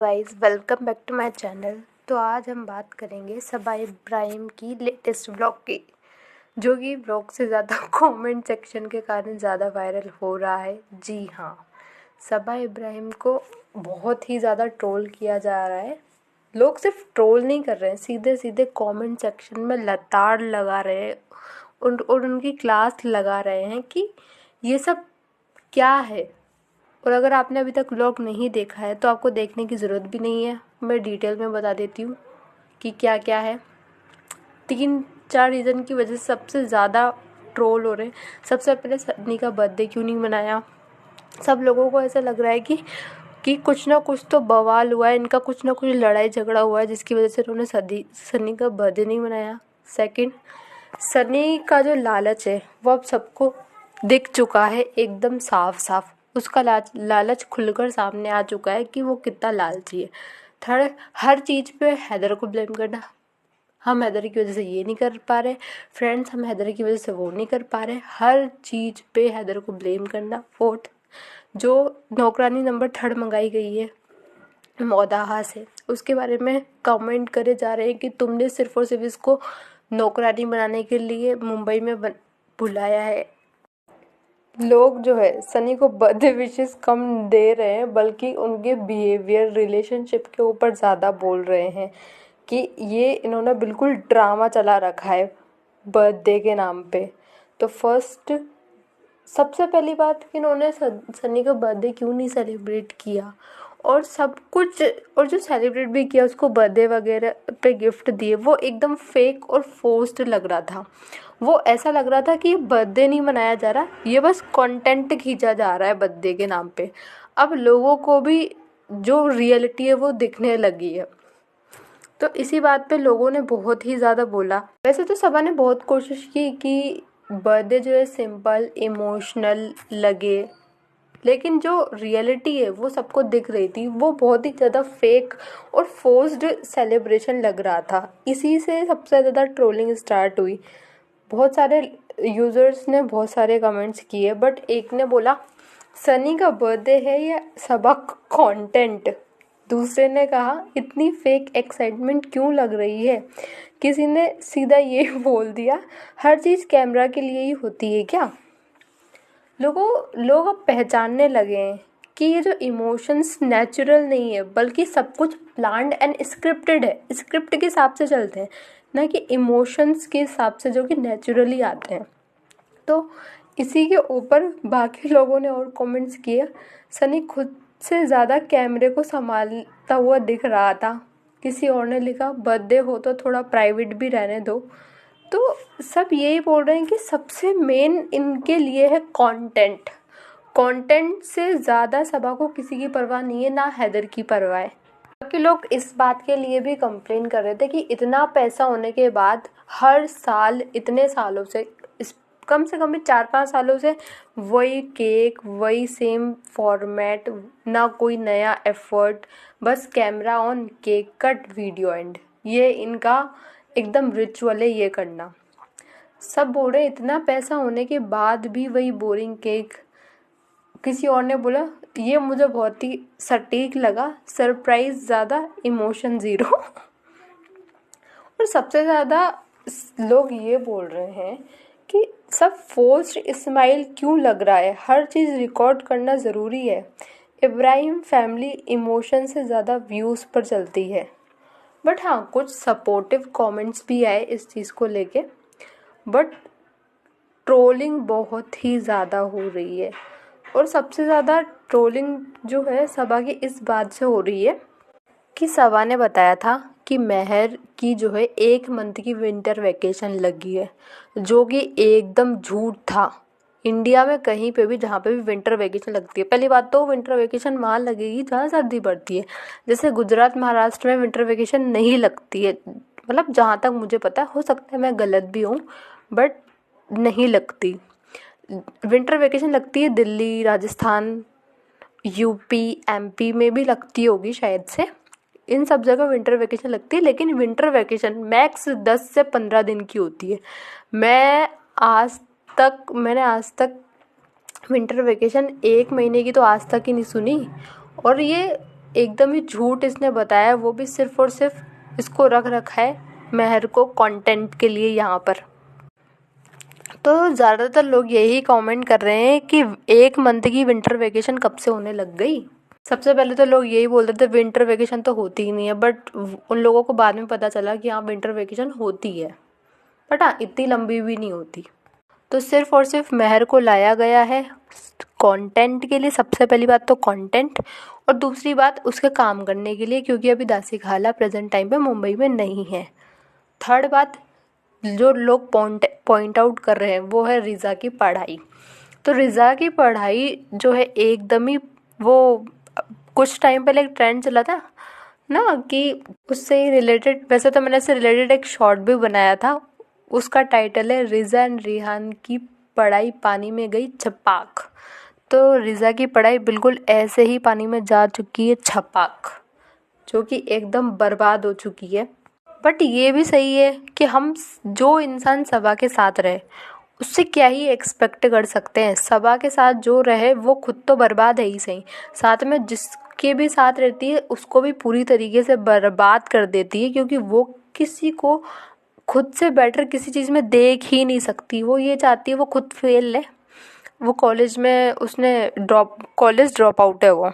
Guys, welcome back to my channel. तो आज हम बात करेंगे सबा इब्राहिम की लेटेस्ट ब्लॉग की, जो कि ब्लॉग से ज़्यादा कमेंट सेक्शन के कारण ज़्यादा वायरल हो रहा है। जी हाँ, सबा इब्राहिम को बहुत ही ज़्यादा ट्रोल किया जा रहा है। लोग सिर्फ ट्रोल नहीं कर रहे हैं, सीधे सीधे कमेंट सेक्शन में लताड़ लगा रहे हैं और उनकी क्लास लगा रहे हैं कि ये सब क्या है। और अगर आपने अभी तक व्लॉग नहीं देखा है तो आपको देखने की ज़रूरत भी नहीं है। मैं डिटेल में बता देती हूँ कि क्या क्या है। 3-4 रीज़न की वजह से सबसे ज़्यादा ट्रोल हो रहे हैं। सबसे पहले सन्नी का बर्थडे क्यों नहीं मनाया। सब लोगों को ऐसा लग रहा है कि कुछ ना कुछ तो बवाल हुआ है, इनका कुछ ना कुछ लड़ाई झगड़ा हुआ है जिसकी वजह से उन्होंने सन्नी का बर्थडे नहीं मनाया। सेकंड, सन्नी का जो लालच है वो अब सबको दिख चुका है, एकदम साफ साफ उसका लालच खुलकर सामने आ चुका है कि वो कितना लालची है। थर्ड, हर चीज़ पे हैदर को ब्लेम करना। हम हैदर की वजह से ये नहीं कर पा रहे, फ्रेंड्स हम हैदर की वजह से वो नहीं कर पा रहे, हर चीज़ पे हैदर को ब्लेम करना। फोर्थ, जो नौकरानी नंबर 3 मंगाई गई है मौदाहा से, उसके बारे में कमेंट करे जा रहे हैं कि तुमने सिर्फ और सिर्फ इसको नौकरानी बनाने के लिए मुंबई में बुलाया है। लोग जो है सनी को बर्थडे विशेस कम दे रहे हैं, बल्कि उनके बिहेवियर रिलेशनशिप के ऊपर ज़्यादा बोल रहे हैं कि ये इन्होंने बिल्कुल ड्रामा चला रखा है बर्थडे के नाम पे। तो फर्स्ट, सबसे पहली बात कि इन्होंने सनी का बर्थडे क्यों नहीं सेलिब्रेट किया, और सब कुछ, और जो सेलिब्रेट भी किया उसको बर्थडे वगैरह पे गिफ्ट दिए, वो एकदम फेक और फोर्स्ड लग रहा था। वो ऐसा लग रहा था कि ये बर्थडे नहीं मनाया जा रहा, ये बस कंटेंट खींचा जा रहा है बर्थडे के नाम पे। अब लोगों को भी जो रियलिटी है वो दिखने लगी है। तो इसी बात पे लोगों ने बहुत ही ज़्यादा बोला। वैसे तो सबा ने बहुत कोशिश की कि बर्थडे जो है सिंपल इमोशनल लगे, लेकिन जो रियलिटी है वो सबको दिख रही थी, वो बहुत ही ज़्यादा फेक और फोर्स्ड सेलिब्रेशन लग रहा था। इसी से सबसे ज़्यादा ट्रोलिंग स्टार्ट हुई। बहुत सारे यूज़र्स ने बहुत सारे कमेंट्स किए, बट एक ने बोला सनी का बर्थडे है या सबा कंटेंट। दूसरे ने कहा इतनी फेक एक्साइटमेंट क्यों लग रही है। किसी ने सीधा ये बोल दिया हर चीज़ कैमरा के लिए ही होती है क्या। लोग अब पहचानने लगे हैं कि ये जो इमोशंस नेचुरल नहीं है, बल्कि सब कुछ प्लान्ड एंड स्क्रिप्टेड है। स्क्रिप्ट के हिसाब से चलते हैं, ना कि इमोशंस के हिसाब से जो कि नेचुरली आते हैं। तो इसी के ऊपर बाकी लोगों ने और कमेंट्स किए। सनी खुद से ज़्यादा कैमरे को संभालता हुआ दिख रहा था। किसी और ने लिखा बर्थडे हो तो थोड़ा प्राइवेट भी रहने दो। तो सब यही बोल रहे हैं कि सबसे मेन इनके लिए है कंटेंट। कंटेंट से ज़्यादा सबा को किसी की परवाह नहीं है, ना हैदर की परवाह है। बाकी लोग इस बात के लिए भी कंप्लेन कर रहे थे कि इतना पैसा होने के बाद हर साल इतने सालों से, इस कम से कम भी 4-5 सालों से वही केक, वही सेम फॉर्मेट, ना कोई नया एफर्ट, बस camera on, cake cut, video and. ये इनका एकदम रिचुअल है ये करना। सब बोल रहे इतना पैसा होने के बाद भी वही बोरिंग केक। किसी और ने बोला ये मुझे बहुत ही सटीक लगा, सरप्राइज ज़्यादा इमोशन ज़ीरो। और सबसे ज़्यादा लोग ये बोल रहे हैं कि सब फोर्स्ड स्माइल क्यों लग रहा है, हर चीज़ रिकॉर्ड करना ज़रूरी है। इब्राहिम फैमिली इमोशन से ज़्यादा व्यूज़ पर चलती है। बट हाँ, कुछ सपोर्टिव कमेंट्स भी आए इस चीज़ को लेके, बट ट्रोलिंग बहुत ही ज़्यादा हो रही है। और सबसे ज़्यादा ट्रोलिंग जो है सबा की इस बात से हो रही है कि सबा ने बताया था कि महर की जो है 1 मंथ की विंटर वैकेशन लगी है, जो कि एकदम झूठ था। इंडिया में कहीं पे भी जहाँ पे भी विंटर वैकेशन लगती है, पहली बात तो विंटर वैकेशन वहाँ लगेगी जहाँ सर्दी पड़ती है। जैसे गुजरात महाराष्ट्र में विंटर वैकेशन नहीं लगती है, मतलब जहाँ तक मुझे पता है, हो सकता है मैं गलत भी हूँ, बट नहीं लगती। विंटर वैकेशन लगती है दिल्ली, राजस्थान, यूपी, एमपी में भी लगती होगी शायद से। इन सब जगह विंटर वैकेशन लगती है, लेकिन विंटर वैकेशन मैक्स 10 से 15 दिन की होती है। मैंने आज तक विंटर वैकेशन 1 महीने की तो आज तक ही नहीं सुनी। और ये एकदम ही झूठ इसने बताया, वो भी सिर्फ और सिर्फ इसको रख रखा है मेहर को कंटेंट के लिए यहाँ पर। तो ज़्यादातर लोग यही कमेंट कर रहे हैं कि 1 मंथ की विंटर वेकेशन कब से होने लग गई। सबसे पहले तो लोग यही बोलते थे विंटर वेकेशन तो होती ही नहीं है, बट उन लोगों को बाद में पता चला कि हाँ विंटर वेकेशन होती है, बट हाँ इतनी लंबी भी नहीं होती। तो सिर्फ और सिर्फ मेहर को लाया गया है कंटेंट के लिए। सबसे पहली बात तो कंटेंट, और दूसरी बात उसके काम करने के लिए, क्योंकि अभी दासी खाला प्रेजेंट टाइम पे मुंबई में नहीं है। थर्ड बात जो लोग पॉइंट आउट कर रहे हैं वो है रिज़ा की पढ़ाई। तो रिज़ा की पढ़ाई जो है एकदम ही, वो कुछ टाइम पहले एक ट्रेंड चला था ना कि उससे ही रिलेटेड, वैसे तो मैंने इससे रिलेटेड एक शॉर्ट भी बनाया था, उसका टाइटल है रिज़ा एंड रिहान की पढ़ाई पानी में गई छपाक। तो रिज़ा की पढ़ाई बिल्कुल ऐसे ही पानी में जा चुकी है छपाक, जो कि एकदम बर्बाद हो चुकी है। बट ये भी सही है कि हम जो इंसान सबा के साथ रहे उससे क्या ही एक्सपेक्ट कर सकते हैं। सबा के साथ जो रहे वो खुद तो बर्बाद है ही सही, साथ में जिसके भी साथ रहती है उसको भी पूरी तरीके से बर्बाद कर देती है, क्योंकि वो किसी को खुद से बेटर किसी चीज़ में देख ही नहीं सकती। वो ये चाहती है वो खुद फेल है। वो कॉलेज में उसने कॉलेज ड्रॉप आउट है वो,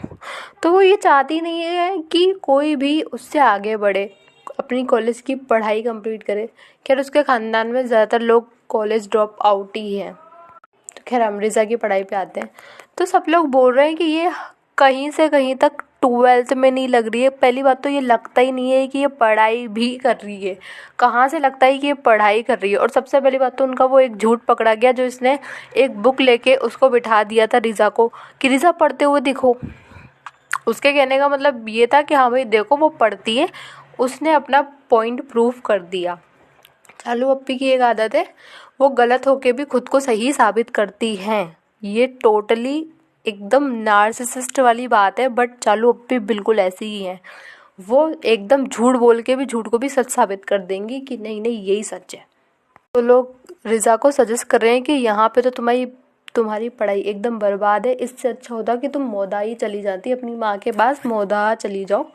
तो वो ये चाहती नहीं है कि कोई भी उससे आगे बढ़े, अपनी कॉलेज की पढ़ाई कंप्लीट करे। खैर उसके ख़ानदान में ज़्यादातर लोग कॉलेज ड्रॉप आउट ही हैं। तो खैर हम रिज़ा की पढ़ाई पे आते हैं। तो सब लोग बोल रहे हैं कि ये कहीं से कहीं तक 12th में नहीं लग रही है। पहली बात तो ये लगता ही नहीं है कि ये पढ़ाई भी कर रही है। कहाँ से लगता है कि ये पढ़ाई कर रही है। और सबसे पहली बात तो उनका वो एक झूठ पकड़ा गया, जो इसने एक बुक लेके उसको बिठा दिया था रिज़ा को कि रिज़ा पढ़ते हुए दिखो। उसके कहने का मतलब ये था कि हाँ भाई देखो वो पढ़ती है। उसने अपना पॉइंट प्रूव कर दिया। चालू अप्पी की एक आदत है, वो गलत होके भी खुद को सही साबित करती हैं। ये टोटली एकदम नार्सिसिस्ट वाली बात है, बट चालू अप्पी बिल्कुल ऐसी ही है। वो एकदम झूठ बोल के भी झूठ को भी सच साबित कर देंगी कि नहीं नहीं यही सच है। तो लोग रिज़ा को सजेस्ट कर रहे हैं कि यहाँ पे तो तुम्हारी पढ़ाई एकदम बर्बाद है, इससे अच्छा होता कि तुम मोदाई चली जाती, अपनी माँ के पास मोदा चली जाओ।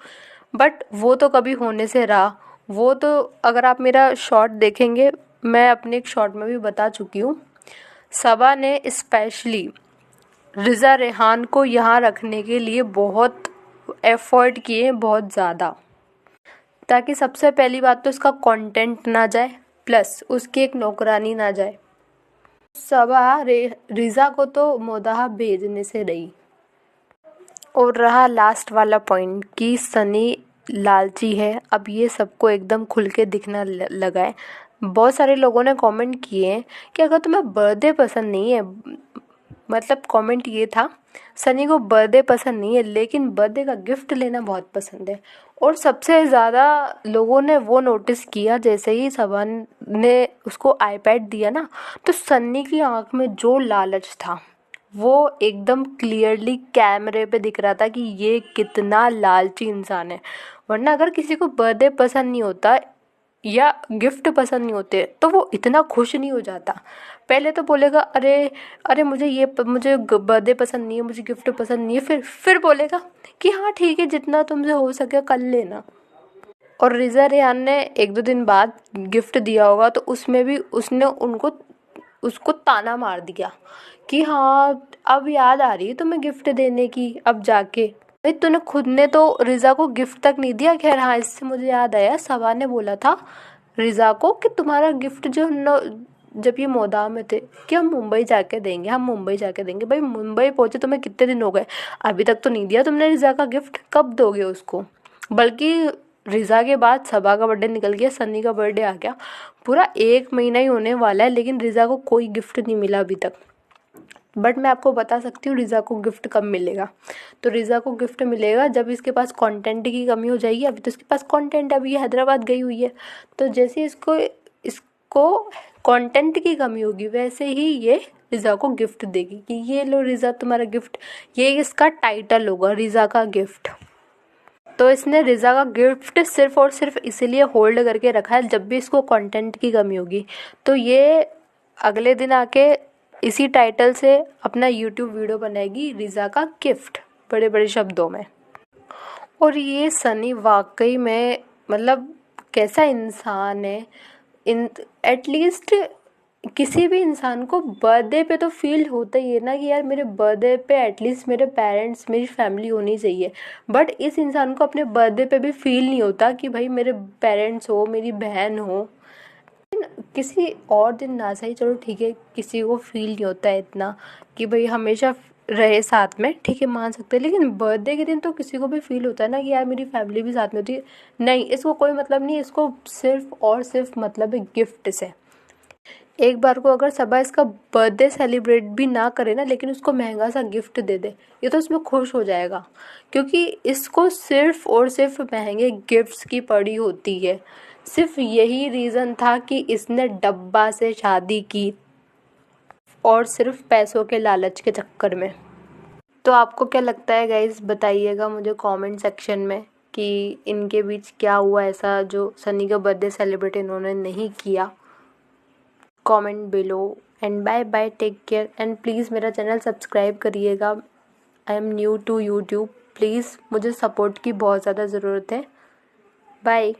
बट वो तो कभी होने से रहा। वो तो अगर आप मेरा शॉर्ट देखेंगे, मैं अपने एक शॉर्ट में भी बता चुकी हूँ। सबा ने स्पेशली रिज़ा रेहान को यहाँ रखने के लिए बहुत एफ़र्ट किए, बहुत ज़्यादा, ताकि सबसे पहली बात तो इसका कंटेंट ना जाए, प्लस उसकी एक नौकरानी ना जाए। सबा रिज़ा को तो मोदाहा भेजने से रही। और रहा लास्ट वाला पॉइंट कि सनी लालची है, अब ये सबको एकदम खुल के दिखना लगा है। बहुत सारे लोगों ने कमेंट किए हैं कि अगर तुम्हें बर्थडे पसंद नहीं है, मतलब कमेंट ये था सनी को बर्थडे पसंद नहीं है लेकिन बर्थडे का गिफ्ट लेना बहुत पसंद है। और सबसे ज़्यादा लोगों ने वो नोटिस किया जैसे ही सबन ने उसको आईपैड दिया ना, तो सन्नी की आंख में जो लालच था वो एकदम क्लियरली कैमरे पे दिख रहा था कि ये कितना लालची इंसान है। वरना अगर किसी को बर्थडे पसंद नहीं होता या गिफ्ट पसंद नहीं होते तो वो इतना खुश नहीं हो जाता। पहले तो बोलेगा अरे अरे मुझे बर्थडे पसंद नहीं है, मुझे गिफ्ट पसंद नहीं है, फिर बोलेगा कि हाँ ठीक है जितना तुमसे हो सके कर लेना। और रिज़ा रेहान ने 1-2 दिन बाद गिफ्ट दिया होगा तो उसमें भी उसने उसको ताना मार दिया कि हाँ अब याद आ रही है तुम्हें गिफ्ट देने की, अब जाके भाई तूने खुद ने तो रिज़ा को गिफ्ट तक नहीं दिया। खैर हाँ इससे मुझे याद आया, सबा ने बोला था रिज़ा को कि तुम्हारा गिफ्ट जो न, जब ये मोदा में थे कि हम मुंबई जाके देंगे, हम मुंबई जाके देंगे। भाई मुंबई पहुँचे तुम्हें कितने दिन हो गए, अभी तक तो नहीं दिया तुमने रिज़ा का गिफ्ट, कब दोगे उसको। बल्कि रिज़ा के बाद सबा का बर्थडे निकल गया, सन्नी का बर्थडे आ गया, पूरा 1 महीना ही होने वाला है लेकिन रिज़ा को कोई गिफ्ट नहीं मिला अभी तक। बट मैं आपको बता सकती हूँ रिज़ा को गिफ्ट कब मिलेगा। तो रिज़ा को गिफ्ट मिलेगा जब इसके पास कंटेंट की कमी हो जाएगी। अभी तो इसके पास कंटेंट है, अभी ये हैदराबाद गई हुई है, तो जैसे इसको कंटेंट की कमी होगी वैसे ही ये रिज़ा को गिफ्ट देगी कि ये लो रिज़ा तुम्हारा गिफ्ट, ये इसका टाइटल होगा रिज़ा का गिफ्ट। तो इसने रिज़ा का गिफ्ट सिर्फ और सिर्फ इसीलिए होल्ड करके रखा है, जब भी इसको कंटेंट की कमी होगी तो ये अगले दिन आके इसी टाइटल से अपना यूट्यूब वीडियो बनाएगी रिज़ा का गिफ्ट, बड़े बड़े शब्दों में। और ये सनी वाकई में मतलब कैसा इंसान है। इन एटलीस्ट किसी भी इंसान को बर्थडे पे तो फील होता ही है ना कि यार मेरे बर्थडे पे एटलीस्ट मेरे पेरेंट्स मेरी फैमिली होनी चाहिए। बट इस इंसान को अपने बर्थडे पे भी फील नहीं होता कि भाई मेरे पेरेंट्स हो, मेरी बहन हो। किसी और दिन ना सही, चलो ठीक है, किसी को फील नहीं होता है इतना कि भाई हमेशा रहे साथ में, ठीक है मान सकते हैं। लेकिन बर्थडे के दिन तो किसी को भी फील होता है ना कि यार मेरी फैमिली भी साथ में होती है। नहीं, इसको कोई मतलब नहीं, इसको सिर्फ और सिर्फ मतलब है गिफ्ट से। एक बार को अगर सबा इसका बर्थडे सेलिब्रेट भी ना करे ना, लेकिन उसको महंगा सा गिफ्ट दे दे, ये तो उसमें खुश हो जाएगा। क्योंकि इसको सिर्फ और सिर्फ महंगे गिफ्ट्स की पड़ी होती है। सिर्फ यही रीज़न था कि इसने डब्बा से शादी की, और सिर्फ पैसों के लालच के चक्कर में। तो आपको क्या लगता है गाइस, बताइएगा मुझे कमेंट सेक्शन में कि इनके बीच क्या हुआ ऐसा जो सनी का बर्थडे सेलिब्रेट इन्होंने नहीं किया। Comment below. And bye bye, take care, and please मेरा चैनल सब्सक्राइब करिएगा। I am new to YouTube, please मुझे सपोर्ट की बहुत ज़्यादा ज़रूरत है। बाय।